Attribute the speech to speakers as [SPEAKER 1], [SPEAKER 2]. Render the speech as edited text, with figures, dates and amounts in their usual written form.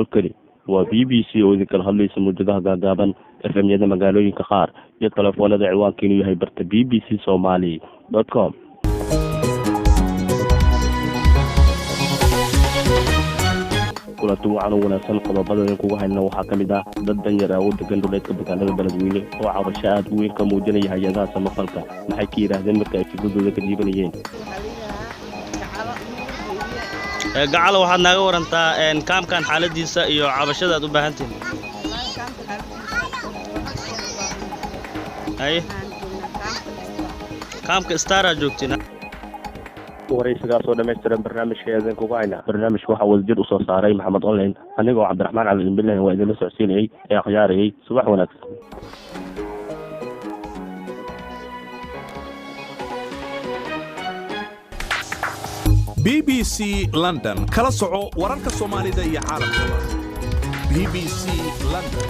[SPEAKER 1] halkani waa BBC oo idin kala hadlaysa muujadaha gaagaaban FM-yada magaalooyinka qaar iyo telefoonada ciwaankiinu yahay barta bbcsomali.com. kulanti waxaan ugu wanaagsan qodobada kugu hayna waxaa ka mid ah dad danyar ah oo degan dhuleedka deegaanada beledweyne oo cabasho aad u weyn ka muujinaya hay-adaha samafalka maxay ka yiraahdeen marka ay fikradooda ka dhiibanayeen.
[SPEAKER 2] Gacan waxaad naga warantaa kaamkan xaaladiisa iyo cabashada aad u baahantiin. Ay kaamka Stara joogtina
[SPEAKER 1] waraysigaas oo dhammaystiran barnaamijkeedan kugu hayna barnaamijka waxaa wadajir usoo saaray maxamed online anigoo cabdiraxmaan cali imbilahan waa idinla socodsiinayay ee akhyaarayay subax wanaagsan.
[SPEAKER 3] BBC London kala soco wararka Soomaalida iyo caalamka. BBC London